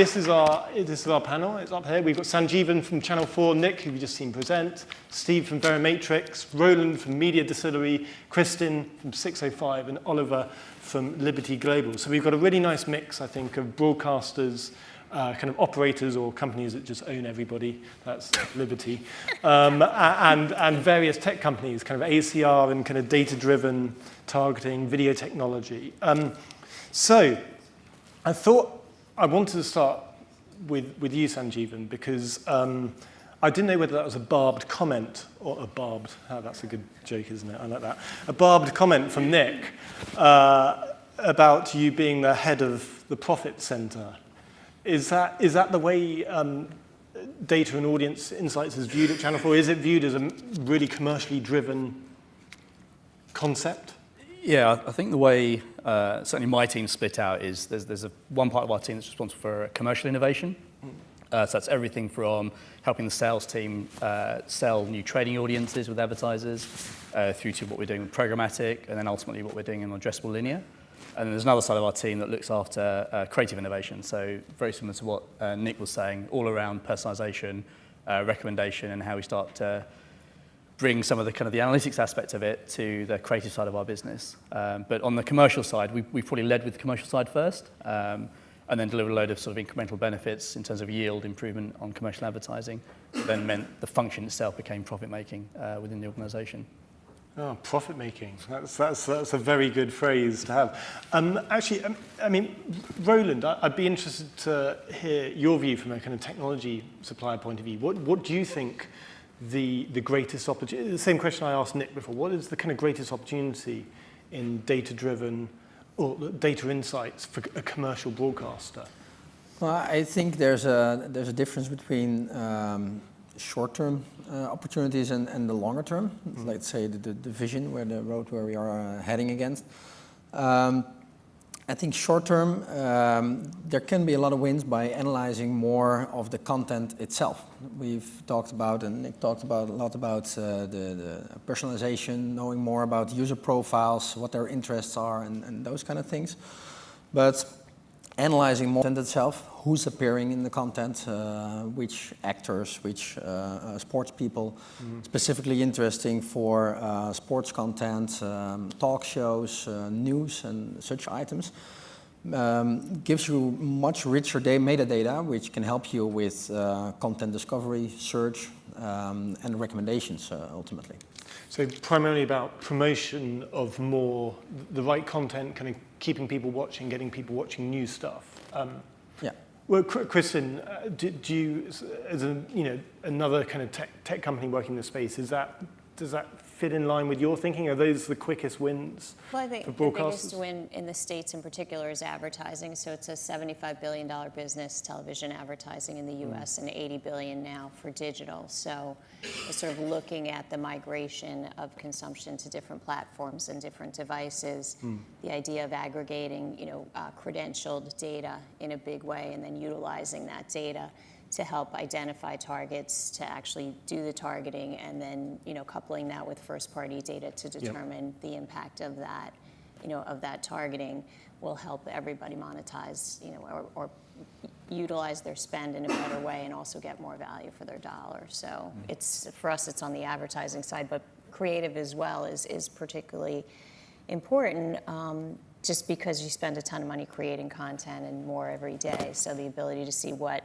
this is our panel. It's up here. We've got Sanjeevan from Channel 4, Nick, who we just seen present, Steve from Verimatrix, Roland from Media Distillery, Kristin from 605, and Oliver from Liberty Global. So we've got a really nice mix, I think, of broadcasters, kind of operators or companies that just own everybody. That's Liberty. And various tech companies, kind of ACR and kind of data-driven targeting, video technology. So I thought I wanted to start with you, Sanjeevan, because I didn't know whether that was a barbed comment or a barbed. Oh, that's a good joke, isn't it? I like that. A barbed comment from Nick about you being the head of the profit center. Is that the way data and audience insights is viewed at Channel 4? Is it viewed as a really commercially driven concept? Yeah, I think the way certainly my team split out is there's one part of our team that's responsible for commercial innovation. So that's everything from helping the sales team sell new trading audiences with advertisers through to what we're doing with programmatic, and then ultimately what we're doing in addressable linear. And then there's another side of our team that looks after creative innovation. So very similar to what Nick was saying, all around personalization, recommendation, and how we start to bring some of the kind of the analytics aspect of it to the creative side of our business. But on the commercial side, we probably led with the commercial side first, and then delivered a load of sort of incremental benefits in terms of yield improvement on commercial advertising. Then meant the function itself became profit making within the organization. Oh, profit making. That's a very good phrase to have. Actually, I mean, Roland, I'd be interested to hear your view from a kind of technology supplier point of view. What do you think the greatest opportunity? The same question I asked Nick before. What is the kind of greatest opportunity in data-driven or data insights for a commercial broadcaster? Well, I think there's a difference between short-term opportunities and the longer term. Let's say the vision, the road where we are heading against. I think short-term, there can be a lot of wins by analyzing more of the content itself. We've talked about, and Nick talked about a lot about the personalization, knowing more about user profiles, what their interests are, and those kind of things. But analyzing more content itself, who's appearing in the content, which actors, which sports people, specifically interesting for sports content, talk shows, news and such items, gives you much richer metadata, which can help you with content discovery, search, and recommendations ultimately. So primarily about promotion of more, the right content, kind of keeping people watching, getting people watching new stuff. Yeah. Well, Kristin, do you, as another kind of tech company working in the space, does that fit in line with your thinking? Are those the quickest wins for broadcasters? Well, I think the biggest win in the States in particular is advertising. So it's a $75 billion business, television advertising in the US, and $80 billion now for digital. So it's sort of looking at the migration of consumption to different platforms and different devices. The idea of aggregating, credentialed data in a big way, and then utilizing that data to help identify targets, to actually do the targeting, and then coupling that with first-party data to determine the impact of that, of that targeting will help everybody monetize, or utilize their spend in a better way, and also get more value for their dollar. So it's for us, it's on the advertising side, but creative as well is particularly important. Just because you spend a ton of money creating content and more every day, so the ability to see what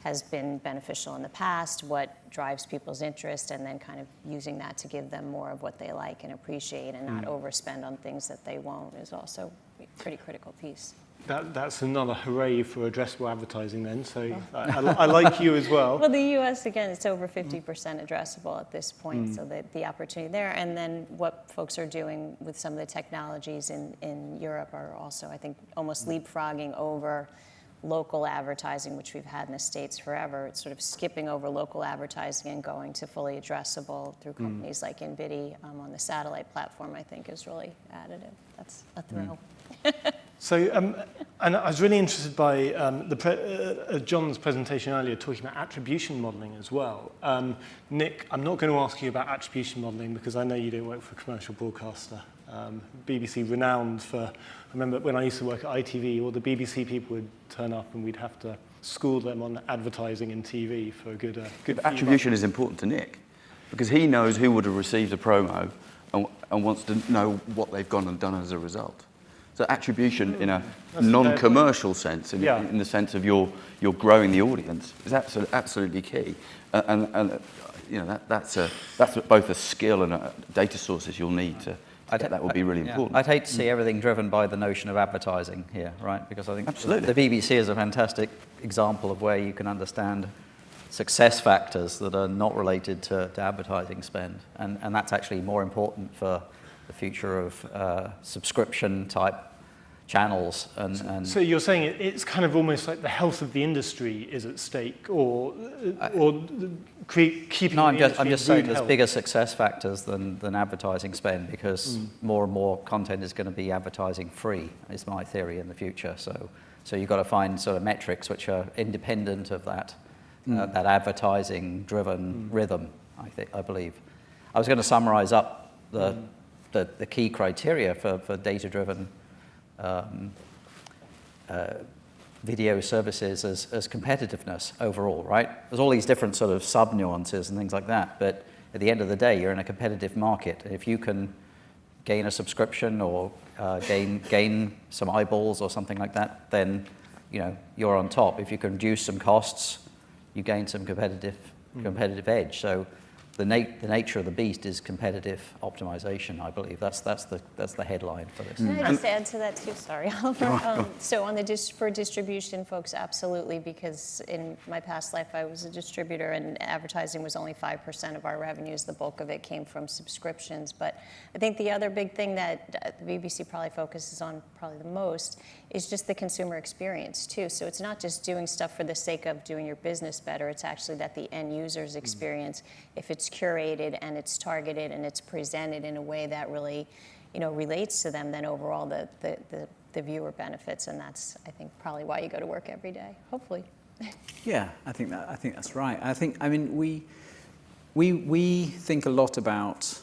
has been beneficial in the past, what drives people's interest, and then kind of using that to give them more of what they like and appreciate, and not overspend on things that they won't, is also a pretty critical piece. That's another hooray for addressable advertising then, so I like you as well. Well, the US, again, it's over 50% addressable at this point, so the opportunity there. And then what folks are doing with some of the technologies in Europe are also, I think, almost leapfrogging over local advertising, which we've had in the States forever. It's sort of skipping over local advertising and going to fully addressable through companies like NVIDIA on the satellite platform, I think is really additive. That's a thrill. So, and I was really interested by John's presentation earlier, talking about attribution modeling as well. Nick, I'm not going to ask you about attribution modeling because I know you don't work for a commercial broadcaster. BBC renowned for, I remember when I used to work at ITV, all the BBC people would turn up and we'd have to school them on advertising and TV for a good few Attribution is important to Nick because he knows who would have received a promo and wants to know what they've gone and done as a result. So attribution in a non-commercial sense, in the sense of you're growing the audience, is absolutely key. And you know, that's both a skill and data sources you'll need to. That would be really important. I'd hate to see everything driven by the notion of advertising here, right? Because I think Absolutely. the BBC is a fantastic example of where you can understand success factors that are not related to advertising spend. And that's actually more important for the future of subscription type channels. So you're saying it's kind of almost like the health of the industry is at stake, or keeping No, the industry I'm just in saying good there's health. bigger success factors than advertising spend because more and more content is going to be advertising free, is my theory in the future. So you've got to find sort of metrics which are independent of that that advertising driven rhythm, I believe. I was going to summarize up the key criteria for data driven video services as competitiveness overall, right? There's all these different sort of sub-nuances and things like that, but at the end of the day, you're in a competitive market. If you can gain a subscription or gain some eyeballs or something like that, then you're on top. If you can reduce some costs, you gain some competitive edge. So the nature of the beast is competitive optimization, I believe. That's the headline for this. Can I just add to that too? Sorry, Oliver. So on for distribution, folks, absolutely, because in my past life I was a distributor and advertising was only 5% of our revenues. The bulk of it came from subscriptions. But I think the other big thing that the BBC probably focuses on probably the most is just the consumer experience too. So it's not just doing stuff for the sake of doing your business better. It's actually that the end user's experience, if it's curated and it's targeted and it's presented in a way that really, relates to them, then overall the viewer benefits, and that's, I think, probably why you go to work every day. Hopefully. Yeah, I think that's right. We think a lot about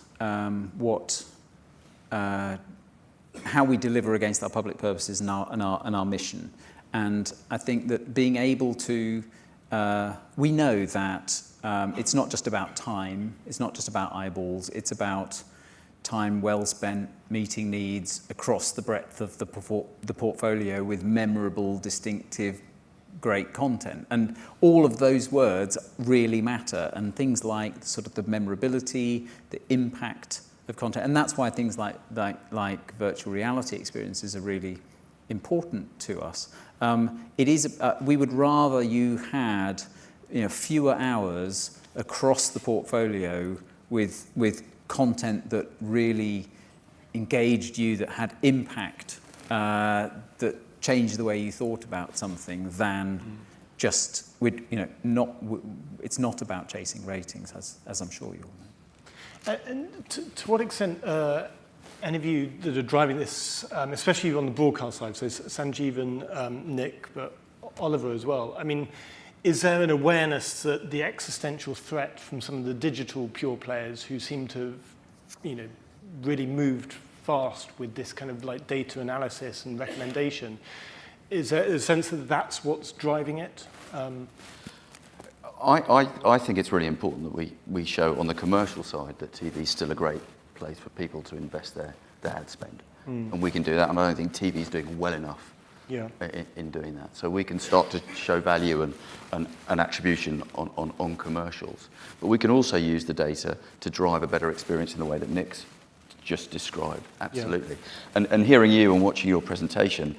how we deliver against our public purposes and our mission, and I think that being able to we know that it's not just about time, it's not just about eyeballs, it's about time well spent meeting needs across the breadth of the portfolio with memorable, distinctive, great content. And all of those words really matter, and things like sort of the memorability, the impact of content, and that's why things like virtual reality experiences are really important to us. It is. We would rather you had fewer hours across the portfolio with content that really engaged you, that had impact, that changed the way you thought about something, than just it's not about chasing ratings, as I'm sure you all know. And to what extent any of you that are driving this, especially on the broadcast side, so Sanjeevan, Nick, but Oliver as well, I mean, is there an awareness that the existential threat from some of the digital pure players who seem to have, really moved fast with this kind of like data analysis and recommendation, is there a sense that that's what's driving it? I think it's really important that we show on the commercial side that TV is still a great place for people to invest their ad spend. And we can do that, and I don't think TV is doing well enough in doing that. So we can start to show value and attribution on commercials. But we can also use the data to drive a better experience in the way that Nick's just described, absolutely. Yeah. And hearing you and watching your presentation,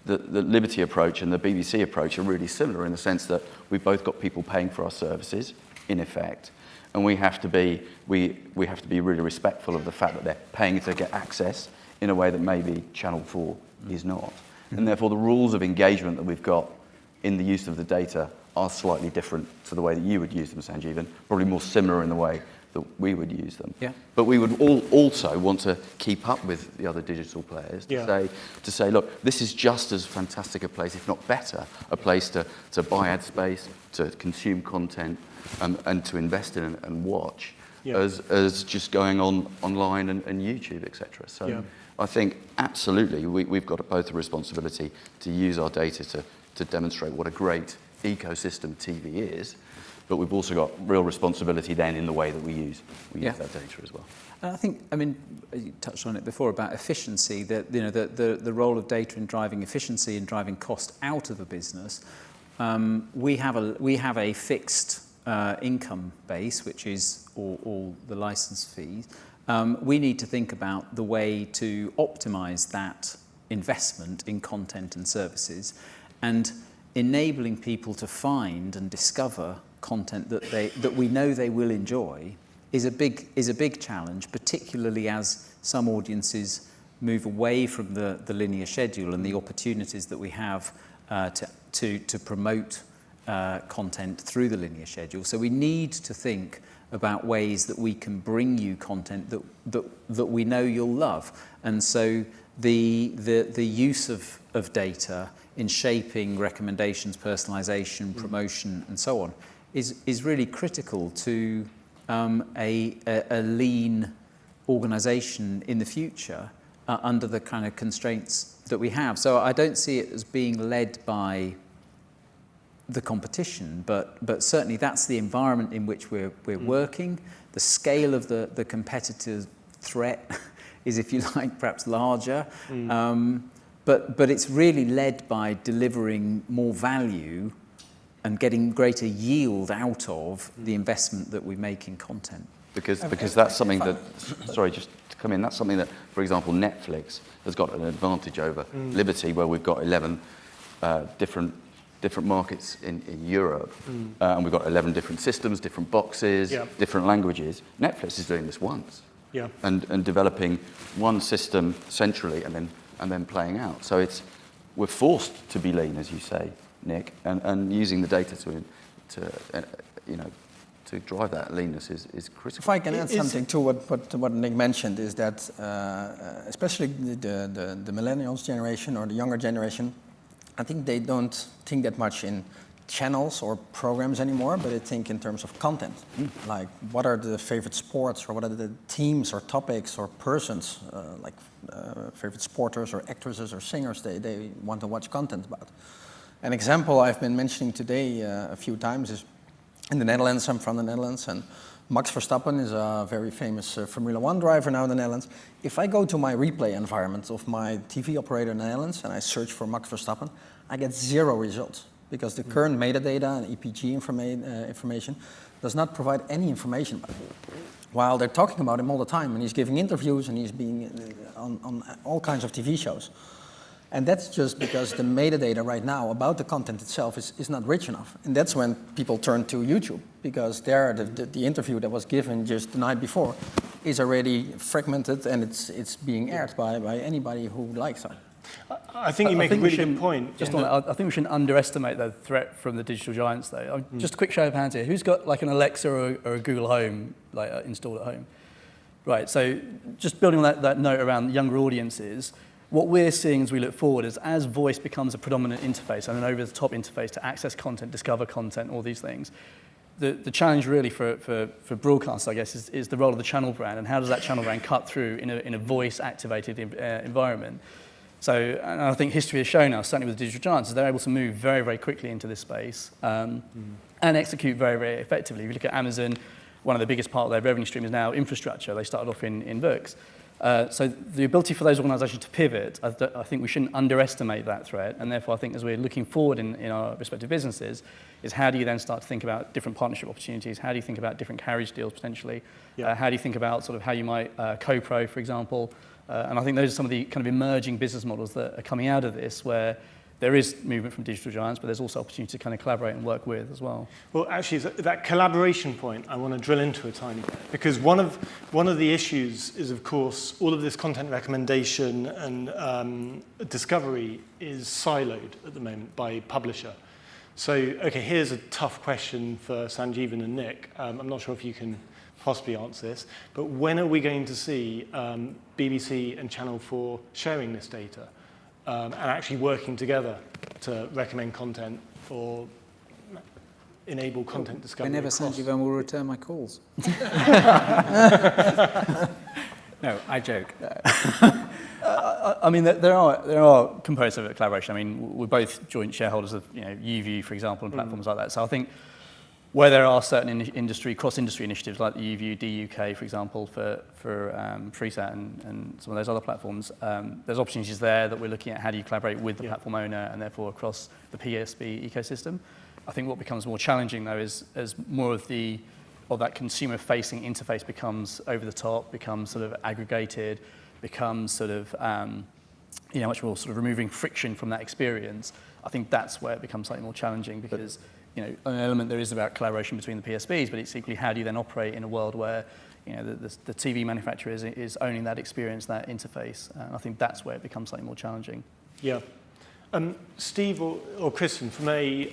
the Liberty approach and the BBC approach are really similar in the sense that we've both got people paying for our services, in effect, and we have to be really respectful of the fact that they're paying to get access in a way that maybe Channel 4 is not. And therefore the rules of engagement that we've got in the use of the data are slightly different to the way that you would use them, Sanjeevan, probably more similar in the way that we would use them. Yeah. But we would also want to keep up with the other digital players to say, look, this is just as fantastic a place, if not better, a place to buy ad space, to consume content, and to invest in and watch, as just going online and YouTube, etc. So I think absolutely we've got both a responsibility to use our data to demonstrate what a great ecosystem TV is, but we've also got real responsibility then in the way that we use that data as well. And I think, I mean, you touched on it before about efficiency, that the role of data in driving efficiency and driving cost out of a business. We have a fixed income base, which is all the license fees. We need to think about the way to optimize that investment in content and services, and enabling people to find and discover content that we know they will enjoy is a big challenge, particularly as some audiences move away from the linear schedule and the opportunities that we have to promote content through the linear schedule. So we need to think about ways that we can bring you content that we know you'll love. And so the use of data in shaping recommendations, personalization, promotion, and so on is really critical to a lean organization in the future under the kind of constraints that we have. So I don't see it as being led by the competition, but certainly that's the environment in which we're working. The scale of the competitive threat is, if you like, perhaps larger, but it's really led by delivering more value and getting greater yield out of the investment that we make in content. Because that's something that, sorry, just to come in, that's something that, for example, Netflix has got an advantage over Liberty, where we've got 11 different markets in Europe, and we've got 11 different systems, different boxes, different languages. Netflix is doing this once, and developing one system centrally, and then playing out. So we're forced to be lean, as you say, Nick, and using the data to drive that leanness is critical. If I can add something to what Nick mentioned, is that especially the millennials generation or the younger generation, I think they don't think that much in channels or programs anymore, but they think in terms of content. Like, what are the favorite sports, or what are the themes or topics or persons, like favorite sporters or actresses or singers they want to watch content about. An example I've been mentioning today a few times is in the Netherlands. I'm from the Netherlands, and Max Verstappen is a very famous Formula 1 driver now in the Netherlands. If I go to my replay environment of my TV operator in the Netherlands and I search for Max Verstappen, I get 0 results, because the current metadata and EPG information does not provide any information about him. While they're talking about him all the time, and he's giving interviews, and he's being on all kinds of TV shows. And that's just because the metadata right now about the content itself is not rich enough. And that's when people turn to YouTube, because there the interview that was given just the night before is already fragmented, and it's being aired by anybody who likes it. I think you make a really good point. I think we shouldn't underestimate the threat from the digital giants, though. Just a quick show of hands here. Who's got like an Alexa or a Google Home installed at home? Right, so just building on that note around younger audiences, what we're seeing as we look forward is, as voice becomes a predominant interface and an over-the-top interface to access content, discover content, all these things, the challenge really for broadcast, I guess, is the role of the channel brand, and how does that channel brand cut through in a voice-activated environment. So, and I think history has shown us, certainly with the digital giants, they're able to move very, very quickly into this space and execute very, very effectively. If you look at Amazon, one of the biggest part of their revenue stream is now infrastructure. They started off in books. So the ability for those organisations to pivot, I think we shouldn't underestimate that threat. And therefore, I think as we're looking forward in our respective businesses, is how do you then start to think about different partnership opportunities? How do you think about different carriage deals potentially? How do you think about sort of how you might co-pro, for example? And I think those are some of the kind of emerging business models that are coming out of this, where there is movement from digital giants, but there's also opportunity to kind of collaborate and work with as well. Well, actually, that collaboration point, I want to drill into a tiny bit, because one of the issues is, of course, all of this content recommendation and discovery is siloed at the moment by publisher. So, okay, here's a tough question for Sanjeevan and Nick. I'm not sure if you can possibly answer this, but when are we going to see BBC and Channel 4 sharing this data? And actually working together to recommend content or enable content discovery. Whenever Sanjeevan will return my calls. No, I joke. I mean, there are components of it, collaboration. I mean, we're both joint shareholders of, UView, for example, and platforms like that. So I think where there are certain cross-industry initiatives like the UView DUK, for example, for FreeSat and some of those other platforms, there's opportunities there that we're looking at. How do you collaborate with the platform owner and therefore across the PSB ecosystem? I think what becomes more challenging though is as more of that consumer-facing interface becomes over the top, becomes sort of aggregated, becomes sort of much more sort of removing friction from that experience. I think that's where it becomes slightly more challenging because an element there is about collaboration between the PSBs, but it's equally how do you then operate in a world where the TV manufacturer is owning that experience, that interface. I think that's where it becomes slightly more challenging. Yeah. Steve or Kristin, from a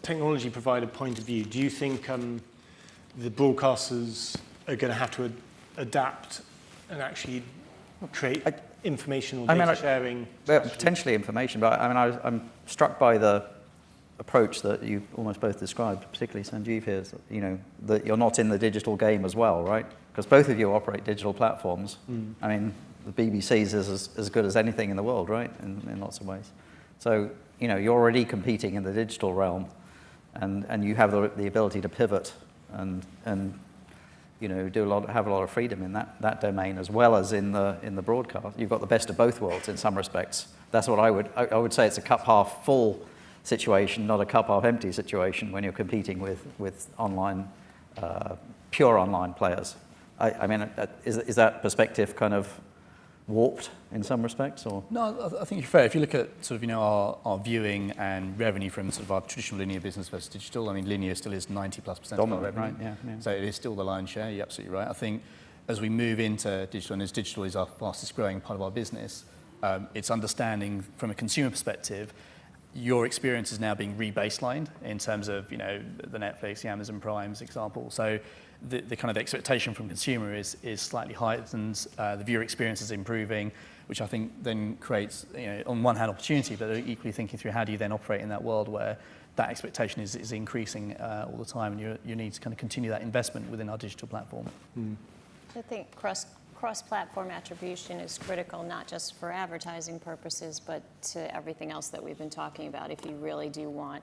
technology provider point of view, do you think the broadcasters are going to have to adapt and actually create information or data sharing? Potentially information, but I'm struck by the approach that you almost both described, particularly Sanjeev here, is that you're not in the digital game as well, right? Because both of you operate digital platforms. I mean, the BBC's is as good as anything in the world, right? In lots of ways. So, you're already competing in the digital realm, and you have the ability to pivot and have a lot of freedom in that domain as well as in the broadcast. You've got the best of both worlds in some respects. That's what I would say. It's a cup half full situation, not a cup half empty situation when you're competing with online, pure online players. I mean, is that perspective kind of warped in some respects, or? No, I think you're fair. If you look at sort of our viewing and revenue from sort of our traditional linear business versus digital, I mean, linear still is 90+% of our revenue. Right? Yeah. So it is still the lion's share. You're absolutely right. I think as we move into digital, and as digital is our fastest growing part of our business, it's understanding from a consumer perspective, your experience is now being re-baselined in terms of the Netflix, the Amazon Prime's example. So the kind of expectation from consumer is slightly heightened. The viewer experience is improving, which I think then creates on one hand opportunity, but equally thinking through how do you then operate in that world where that expectation is increasing all the time, and you need to kind of continue that investment within our digital platform. I think cross-platform attribution is critical, not just for advertising purposes, but to everything else that we've been talking about. If you really do want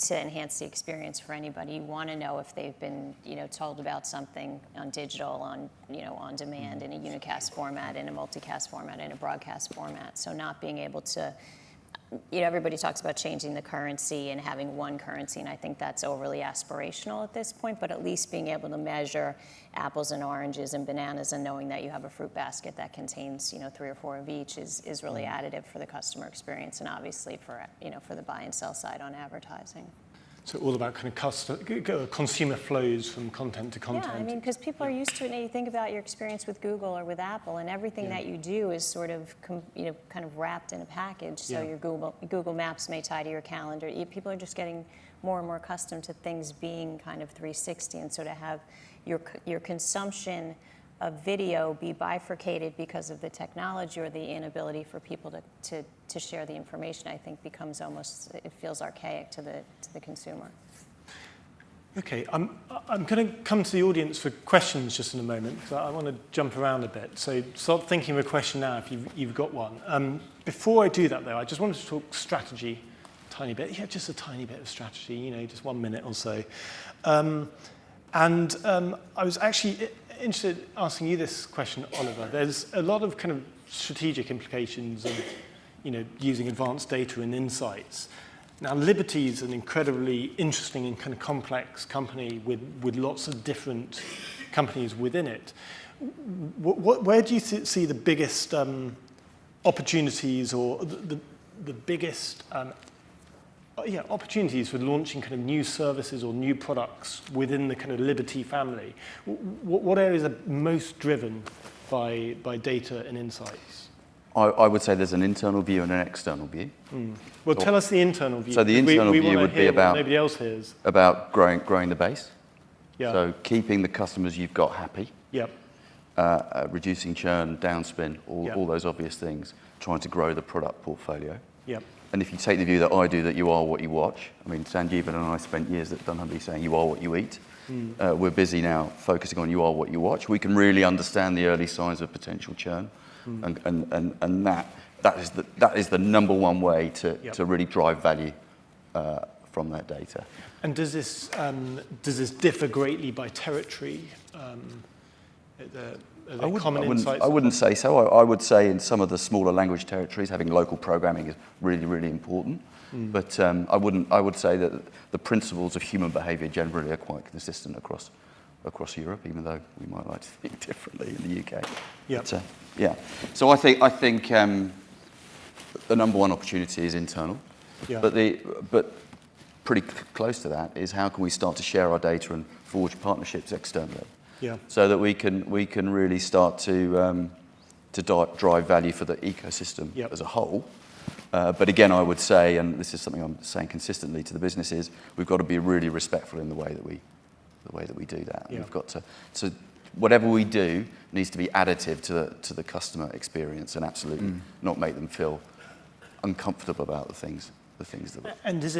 to enhance the experience for anybody, you want to know if they've been, told about something on digital, on demand, in a unicast format, in a multicast format, in a broadcast format. So not being able to, everybody talks about changing the currency and having one currency, and I think that's overly aspirational at this point, but at least being able to measure apples and oranges and bananas and knowing that you have a fruit basket that contains, 3 or 4 of each is really additive for the customer experience and obviously for the buy and sell side on advertising. So all about kind of consumer flows from content to content. Yeah, I mean, because people are used to it. Now you think about your experience with Google or with Apple, and everything that you do is sort of, kind of wrapped in a package. So your Google Maps may tie to your calendar. People are just getting more and more accustomed to things being kind of 360, and sort of have your consumption of video be bifurcated because of the technology or the inability for people to share the information, I think becomes almost, it feels archaic to the consumer. Okay, I'm going to come to the audience for questions just in a moment, because I want to jump around a bit. So start thinking of a question now if you've got one. Before I do that, though, I just wanted to talk strategy a tiny bit. Yeah, just a tiny bit of strategy, just 1 minute or so. And I was actually interested in asking you this question, Oliver. There's a lot of kind of strategic implications of, using advanced data and insights. Now, Liberty is an incredibly interesting and kind of complex company with lots of different companies within it. Where do you see the biggest opportunities or the biggest opportunities for launching kind of new services or new products within the kind of Liberty family? What areas are most driven by data and insights? I would say there's an internal view and an external view. Well, tell us the internal view. So the internal view would be about nobody else hears. About growing the base. Yeah. So keeping the customers you've got happy. Yep. Reducing churn, downspin, all those obvious things. Trying to grow the product portfolio. Yep. And if you take the view that I do, that you are what you watch. I mean, Sanjeevan and I spent years at Dunhumphrey saying you are what you eat. We're busy now focusing on you are what you watch. We can really understand the early signs of potential churn. and that is the number one way to really drive value from that data. And does this differ greatly by territory? Are there common insights? I wouldn't say so. I would say in some of the smaller language territories, having local programming is really, really important. But I would say that the principles of human behaviour generally are quite consistent across Europe, even though we might like to think differently in the UK. Yeah. But, yeah. So I think the number one opportunity is internal. Yeah. But pretty close to that is how can we start to share our data and forge partnerships externally. Yeah. So that we can really start to drive value for the ecosystem as a whole. But again, I would say, and this is something I'm saying consistently to the businesses, we've got to be really respectful in the way that we do that. And we've got to whatever we do needs to be additive to the customer experience, and absolutely not make them feel uncomfortable about the things that. And is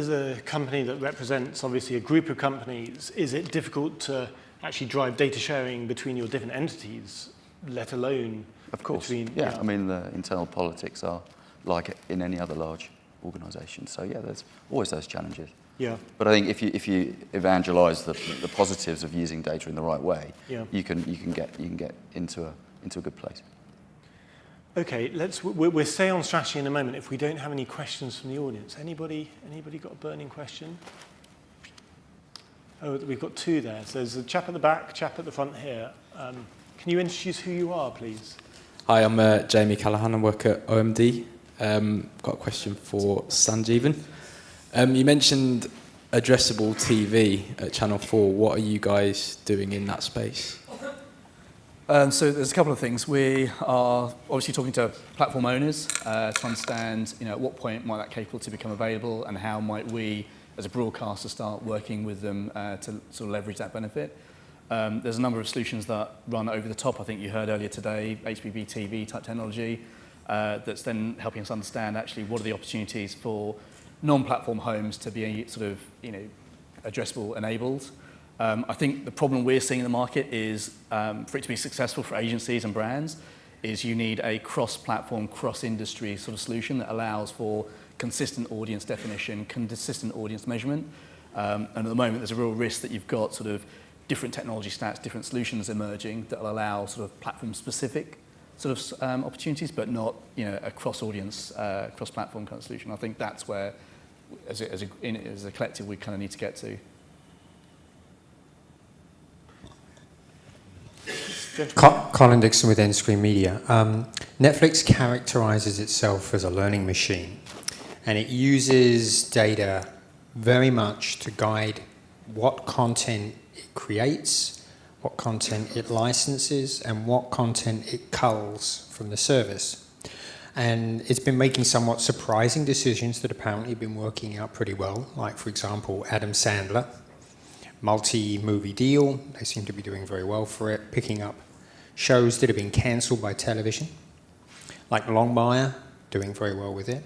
a company that represents obviously a group of companies, is it difficult to actually drive data sharing between your different entities, let alone of course between? Yeah. I mean, the internal politics are like in any other large organisation. So yeah, there's always those challenges. Yeah. But I think if you evangelise the positives of using data in the right way, you can get into a good place. Okay, we'll stay on strategy in a moment. If we don't have any questions from the audience, anybody got a burning question? Oh, we've got two there. So there's a chap at the back, chap at the front here. Can you introduce who you are, please? Hi, I'm Jamie Callahan. I work at OMD. Got a question for Sanjeevan. You mentioned addressable TV at Channel 4. What are you guys doing in that space? So there's a couple of things. We are obviously talking to platform owners to understand, at what point might that capability become available, and how might we, as a broadcaster, start working with them to sort of leverage that benefit. There's a number of solutions that run over the top. I think you heard earlier today, HBB TV type technology, that's then helping us understand actually what are the opportunities for non-platform homes to be sort of, addressable enabled. I think the problem we're seeing in the market is, for it to be successful for agencies and brands, is you need a cross-platform, cross-industry sort of solution that allows for consistent audience definition, consistent audience measurement. And at the moment, there's a real risk that you've got sort of different technology stacks, different solutions emerging that will allow sort of platform-specific sort of opportunities, but not, a cross-audience, cross-platform kind of solution. I think that's where, as a collective, we kind of need to get to. Colin Dixon with Endscreen Media. Netflix characterizes itself as a learning machine, and it uses data very much to guide what content it creates, what content it licenses, and what content it culls from the service. And it's been making somewhat surprising decisions that apparently have been working out pretty well, like, for example, Adam Sandler. Multi-movie deal, they seem to be doing very well for it, picking up shows that have been cancelled by television, like Longmire, doing very well with it.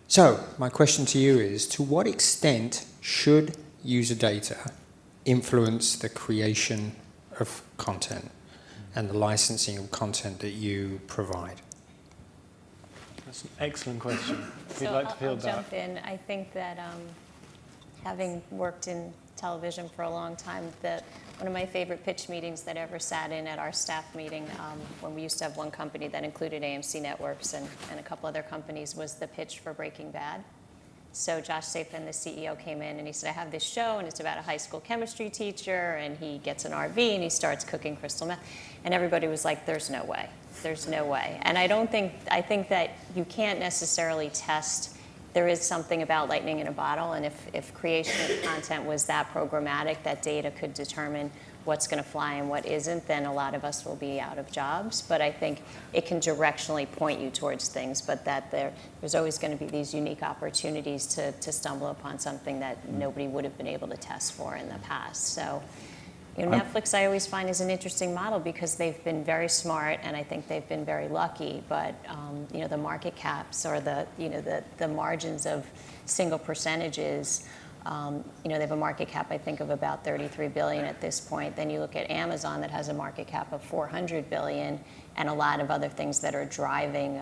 So, my question to you is, to what extent should user data influence the creation of content and the licensing of content that you provide? That's an excellent question. If you'd So like to field I'll that. jump in. I think that having worked in television for a long time, that one of my favorite pitch meetings that I ever sat in at our staff meeting, when we used to have one company that included AMC Networks and a couple other companies, was the pitch for Breaking Bad. So Josh Safin, the CEO, came in and he said, I have this show and it's about a high school chemistry teacher, and he gets an RV and he starts cooking crystal meth. And everybody was like, there's no way. There's no way. And I think that you can't necessarily test. There is something about lightning in a bottle, and if creation of content was that programmatic, that data could determine what's going to fly and what isn't, then a lot of us will be out of jobs. But I think it can directionally point you towards things, but that there's always going to be these unique opportunities to stumble upon something that nobody would have been able to test for in the past. So, Netflix I always find is an interesting model because they've been very smart, and I think they've been very lucky. But the market caps or the margins of single percentages They have a market cap, I think, of about 33 billion at this point. Then you look at Amazon that has a market cap of 400 billion, and a lot of other things that are driving,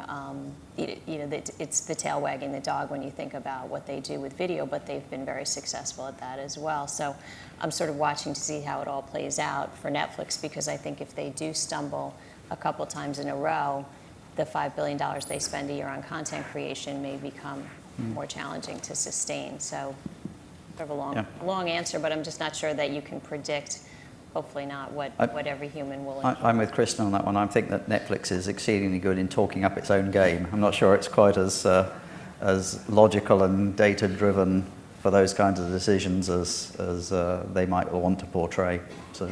it's the tail wagging the dog when you think about what they do with video, but they've been very successful at that as well. So I'm sort of watching to see how it all plays out for Netflix, because I think if they do stumble a couple times in a row, the $5 billion they spend a year on content creation may become more challenging to sustain. So sort of a long answer, but I'm just not sure that you can predict, hopefully not, what every human will enjoy. I'm with Kristin on that one. I think that Netflix is exceedingly good in talking up its own game. I'm not sure it's quite as logical and data-driven for those kinds of decisions as they might want to portray. So,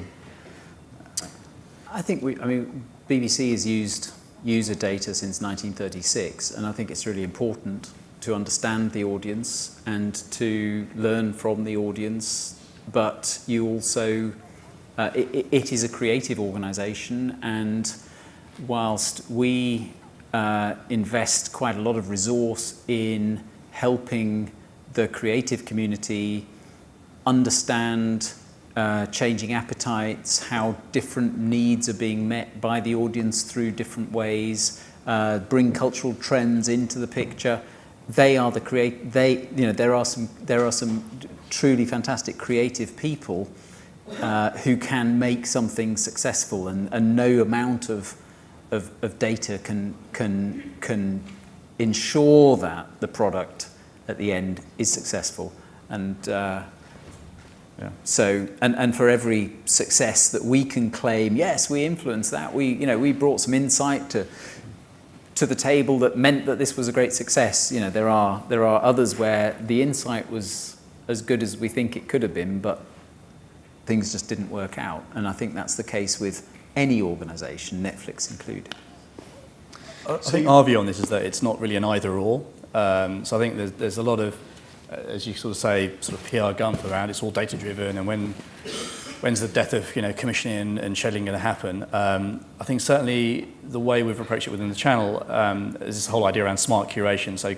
I think BBC has used user data since 1936, and I think it's really important to understand the audience and to learn from the audience, but you also, it is a creative organisation, and whilst we invest quite a lot of resource in helping the creative community understand changing appetites, how different needs are being met by the audience through different ways, bring cultural trends into the picture. They are there are some truly fantastic creative people who can make something successful, and no amount of data can ensure that the product at the end is successful. And so for every success that we can claim, yes, we influenced that, we brought some insight to the table that meant that this was a great success. There are others where the insight was as good as we think it could have been, but things just didn't work out. And I think that's the case with any organisation, Netflix included. I think our view on this is that it's not really an either-or. So I think there's a lot of, as you sort of say, sort of PR gump around. It's all data-driven, and when's the death of commissioning and scheduling going to happen? I think certainly the way we've approached it within the channel is this whole idea around smart curation. So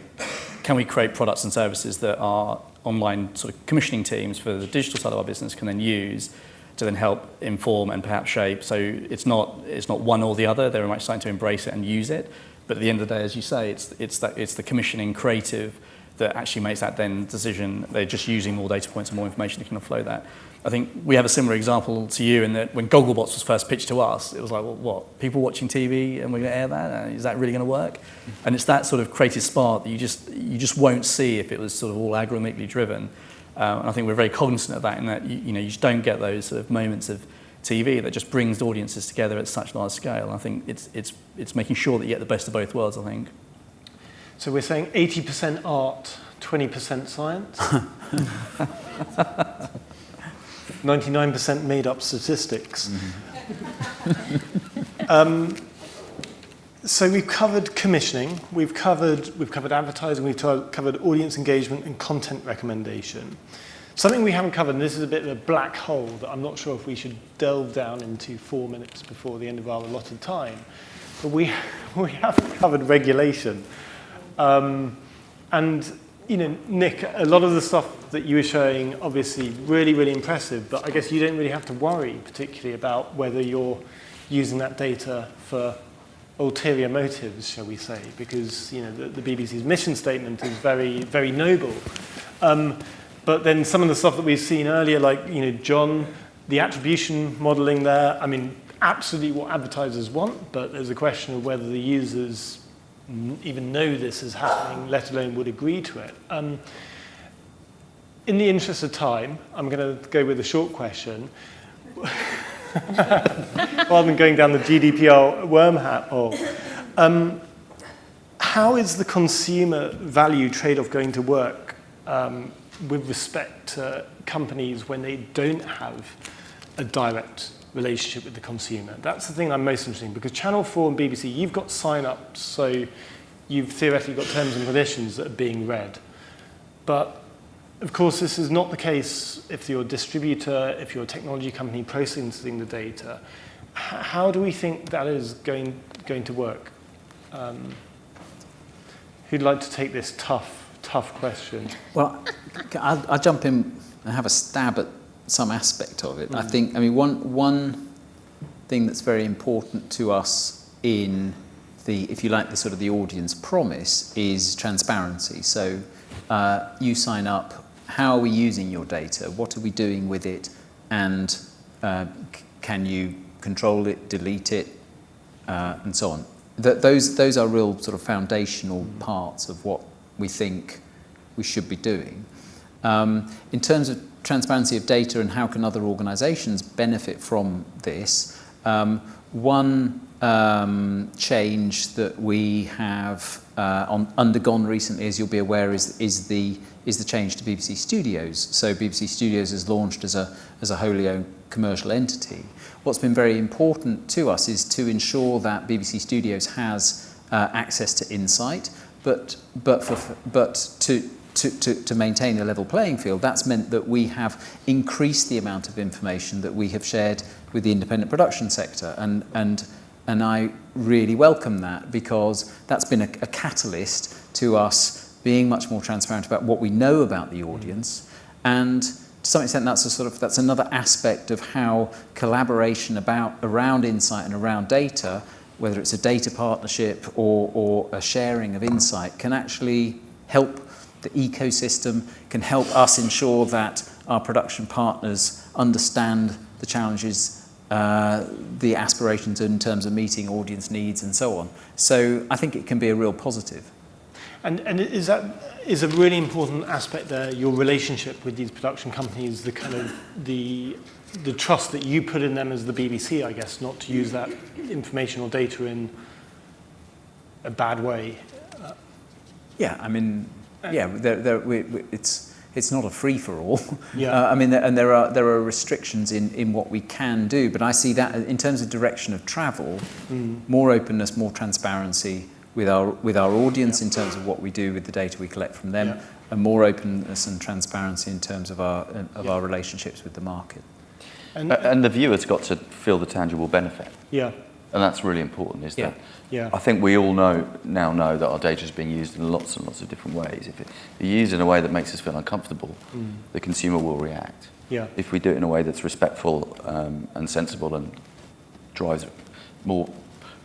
can we create products and services that our online sort of commissioning teams for the digital side of our business can then use to then help inform and perhaps shape? So it's not one or the other. They're very much starting to embrace it and use it. But at the end of the day, as you say, it's the commissioning creative that actually makes that then decision. They're just using more data points and more information that can flow that. I think we have a similar example to you in that when Gogglebox was first pitched to us, it was like, well, what? People watching TV and we're going to air that? Is that really going to work? And it's that sort of creative spark that you just won't see if it was sort of all algorithmically driven. And I think we're very cognizant of that, in that you just don't get those sort of moments of TV that just brings audiences together at such large scale. And I think it's making sure that you get the best of both worlds, I think. So we're saying 80% art, 20% science? 99% made-up statistics. So we've covered commissioning, we've covered advertising, we've covered audience engagement and content recommendation. Something we haven't covered, and this is a bit of a black hole that I'm not sure if we should delve down into 4 minutes before the end of our allotted time, but we haven't covered regulation. And Nick, a lot of the stuff that you were showing, obviously really, really impressive, but I guess you don't really have to worry particularly about whether you're using that data for ulterior motives, shall we say, because the BBC's mission statement is very, very noble. But then some of the stuff that we've seen earlier, like John, the attribution modelling there, I mean, absolutely what advertisers want, but there's a question of whether the users even know this is happening, let alone would agree to it. In the interest of time, I'm going to go with a short question. Rather than going down the GDPR wormhole. How is the consumer value trade-off going to work with respect to companies when they don't have a direct relationship with the consumer? That's the thing I'm most interested in, because Channel 4 and BBC, you've got sign-ups, so you've theoretically got terms and conditions that are being read. But of course, this is not the case if you're a distributor, if you're a technology company processing the data. How do we think that is going to work? Who'd like to take this tough tough question. Well, I'll jump in and have a stab at some aspect of it. I think, one thing that's very important to us in the, if you like, the sort of the audience promise is transparency. So you sign up, how are we using your data? What are we doing with it? And can you control it, delete it, and so on? Those are real sort of foundational parts of what we think we should be doing. In terms of transparency of data and how can other organisations benefit from this, one change that we have undergone recently, as you'll be aware, is the change to BBC Studios. So BBC Studios is launched as a wholly owned commercial entity. What's been very important to us is to ensure that BBC Studios has access to insight, but to maintain a level playing field, that's meant that we have increased the amount of information that we have shared with the independent production sector, and I really welcome that, because that's been a catalyst to us being much more transparent about what we know about the audience, and to some extent that's another aspect of how collaboration around insight and around data, whether it's a data partnership or a sharing of insight, can actually help the ecosystem, can help us ensure that our production partners understand the challenges, the aspirations in terms of meeting audience needs and so on. So I think it can be a real positive. And is a really important aspect there, your relationship with these production companies, the kind of the trust that you put in them as the BBC, I guess, not to use that information or data in a bad way. It's not a free for all. Yeah. And there are restrictions in what we can do, but I see that in terms of direction of travel, more openness, more transparency with our audience in terms of what we do with the data we collect from them, and more openness and transparency in terms of our relationships with the market. And the viewer's got to feel the tangible benefit. Yeah. And that's really important, is that Yeah. I think we all now know that our data is being used in lots and lots of different ways. If you use it in a way that makes us feel uncomfortable, the consumer will react. Yeah. If we do it in a way that's respectful and sensible and drives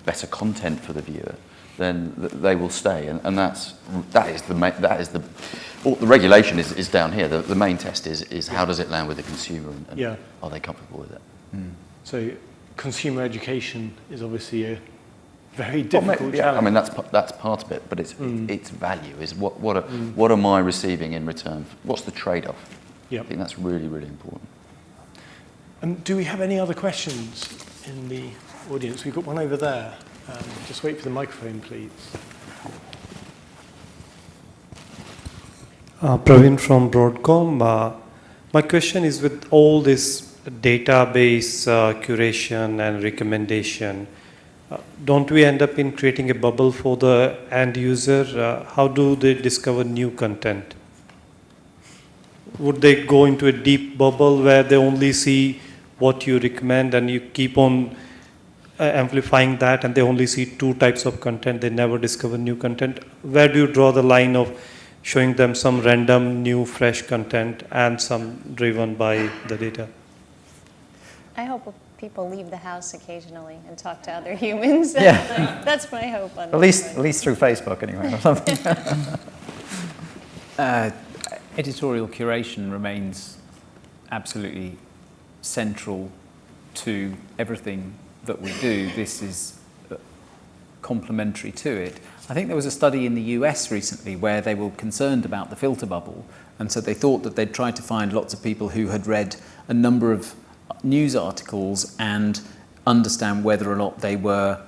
better content for the viewer, then they will stay. And the regulation is down here. The main test is how does it land with the consumer, and are they comfortable with it? So consumer education is obviously a very difficult challenge. I mean, that's part of it, but it's value. Is what am I receiving in return? What's the trade-off? I think that's really, really important. And do we have any other questions in the audience? We've got one over there. Just wait for the microphone, please. Praveen from Broadcom. My question is, with all this database curation and recommendation, don't we end up in creating a bubble for the end user? How do they discover new content? Would they go into a deep bubble where they only see what you recommend and you keep on amplifying that, and they only see two types of content, they never discover new content? Where do you draw the line of showing them some random, new, fresh content and some driven by the data? I hope people leave the house occasionally and talk to other humans. Yeah. That's my hope. On At least through Facebook, anyway, or something. Editorial curation remains absolutely central to everything that we do. This is complementary to it. I think there was a study in the US recently where they were concerned about the filter bubble, and so they thought that they'd try to find lots of people who had read a number of news articles and understand whether or not they were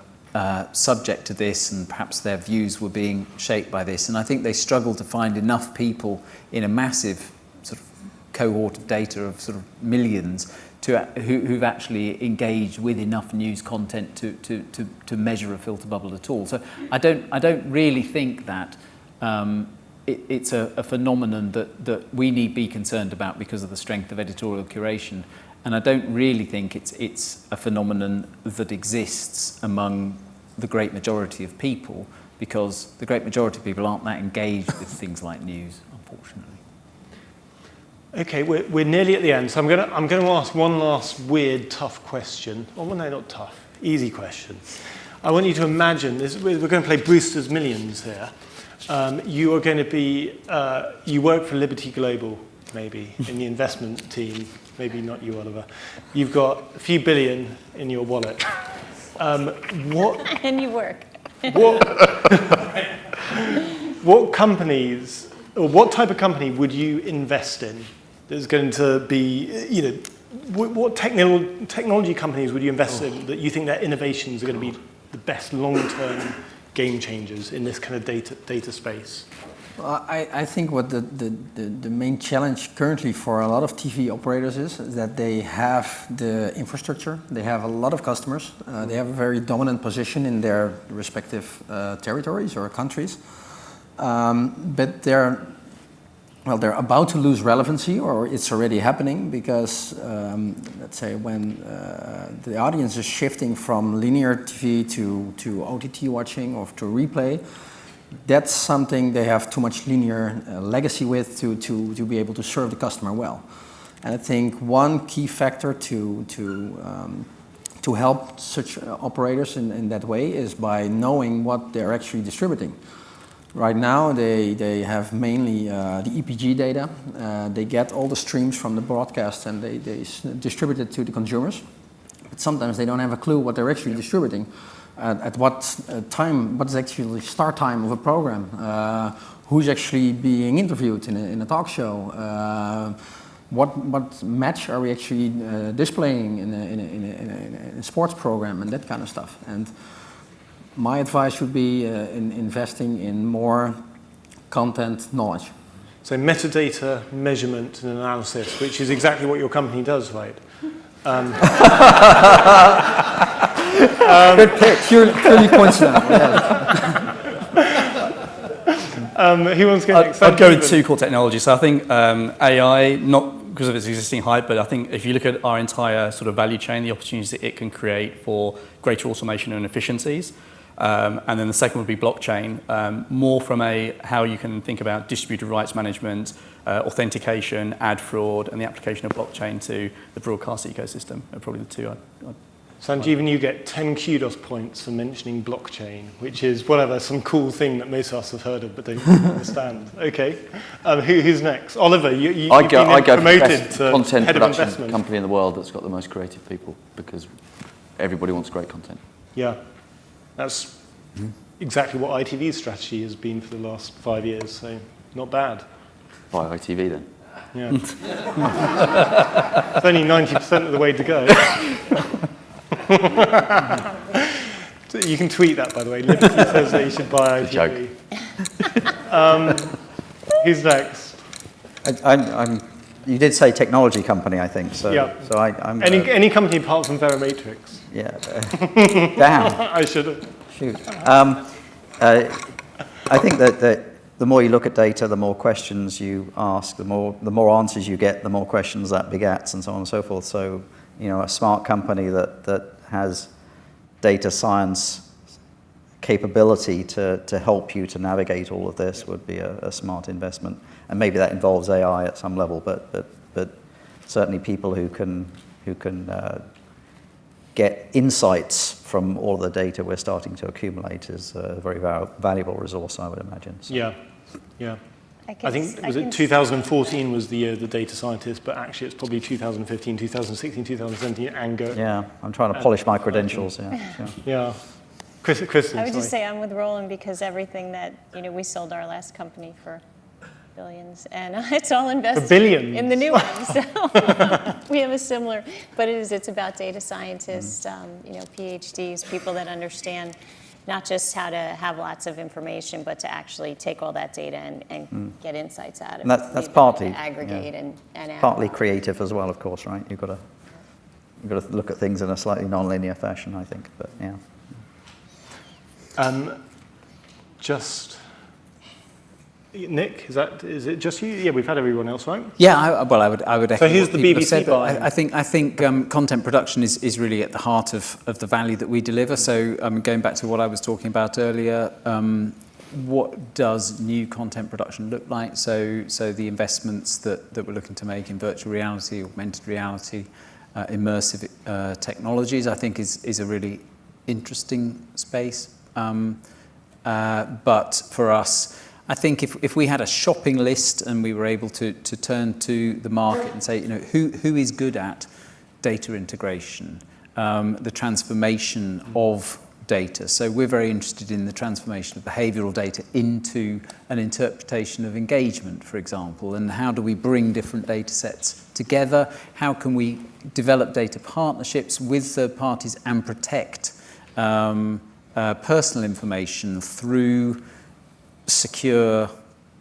subject to this, and perhaps their views were being shaped by this. And I think they struggled to find enough people in a massive sort of cohort of data of sort of millions who've actually engaged with enough news content to measure a filter bubble at all. So I don't really think that it's a phenomenon that we need be concerned about because of the strength of editorial curation. And I don't really think it's a phenomenon that exists among the great majority of people, because the great majority of people aren't that engaged with things like news, unfortunately. Okay, we're nearly at the end, so I'm going to ask one last weird, tough question. Oh, well, no, not tough. Easy question. I want you to imagine this. We're going to play Brewster's Millions here. You are going to be. You work for Liberty Global, maybe in the investment team. Maybe not you, Oliver. You've got a few billion in your wallet. What? And you work. What companies, or what type of company would you invest in? There's going to be, you know, what technology companies would you invest in that you think their innovations are going to be the best long-term game changers in this kind of data space? Well, I think what the main challenge currently for a lot of TV operators is that they have the infrastructure, they have a lot of customers, they have a very dominant position in their respective territories or countries, but they're about to lose relevancy, or it's already happening, because let's say when the audience is shifting from linear TV to OTT watching or to replay, that's something they have too much linear legacy with to be able to serve the customer well. And I think one key factor to help such operators in that way is by knowing what they're actually distributing. Right now, they have mainly the EPG data. They get all the streams from the broadcast and they distribute it to the consumers. But sometimes they don't have a clue what they're actually distributing. At what time, what is actually the start time of a program? Who's actually being interviewed in a talk show? What match are we actually displaying in a sports program and that kind of stuff? And my advice would be in investing in more content knowledge. So metadata, measurement and analysis, which is exactly what your company does, right? Good pick, purely coincidental. Who wants to go next? I'd go with two core technologies. So I think AI, not because of its existing hype, but I think if you look at our entire sort of value chain, the opportunities that it can create for greater automation and efficiencies. And then the second would be blockchain, more from how you can think about distributed rights management, authentication, ad fraud, and the application of blockchain to the broadcast ecosystem are probably the two I'd Sanjeevan, you get 10 kudos points for mentioning blockchain, which is whatever, some cool thing that most of us have heard of but don't understand. Okay. Who's next? Oliver, you've been promoted to content head of production investment. company in the world that's got the most creative people, because everybody wants great content. Yeah. That's exactly what ITV's strategy has been for the last 5 years, so not bad. Buy ITV then. Yeah. It's only 90% of the way to go. You can tweet that, by the way. Liberty says that you should buy ITV. Who's next? You did say technology company, I think. So, yeah. So I'm any company apart from Verimatrix. Yeah. Damn. I should have. Shoot. I think that the more you look at data, the more questions you ask, the more answers you get, the more questions that begets, and so on and so forth. So, you know, a smart company that has data science capability to help you to navigate all of this would be a smart investment. And maybe that involves AI at some level, but certainly people who can get insights from all the data we're starting to accumulate is a very valuable resource, I would imagine. So. Yeah. I think, was it 2014 was the year of the data scientist, but actually it's probably 2015, 2016, 2017, and go. Yeah, I'm trying to polish my credentials, Yeah. Kristin, I would just say I'm with Roland because everything that, we sold our last company for billions, and it's all invested billions. in the new one. So we have a similar, but it's about data scientists, PhDs, people that understand not just how to have lots of information, but to actually take all that data and get insights out of it. And that's partly aggregate and partly creative as well, of course, right? You've got to look at things in a slightly non-linear fashion, I think. But Nick, is it just you? Yeah, we've had everyone else, right? Yeah, I would echo So who's what the people have BBC said, but buying? I think content production is really at the heart of the value that we deliver. So going back to what I was talking about earlier, what does new content production look like? So the investments that we're looking to make in virtual reality, augmented reality, immersive technologies, I think is a really interesting space. But for us, I think if we had a shopping list and we were able to turn to the market and say, who is good at data integration, the transformation of data. So we're very interested in the transformation of behavioural data into an interpretation of engagement, for example, and how do we bring different data sets together? How can we develop data partnerships with third parties and protect personal information through secure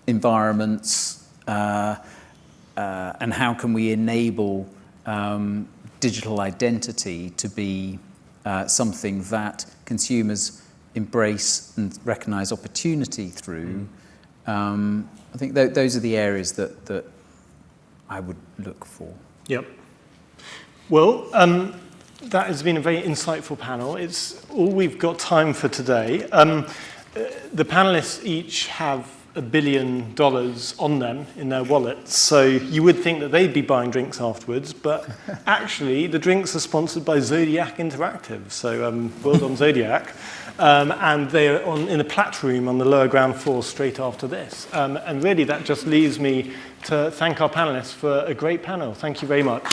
environments, and how can we enable digital identity to be something that consumers embrace and recognise opportunity through. I think those are the areas that I would look for. Yep. Well, that has been a very insightful panel. It's all we've got time for today. The panelists each have $1 billion on them in their wallets, so you would think that they'd be buying drinks afterwards, but actually the drinks are sponsored by Zodiac Interactive, so well done Zodiac, and they're in a plat room on the lower ground floor straight after this. And really that just leaves me to thank our panelists for a great panel. Thank you very much.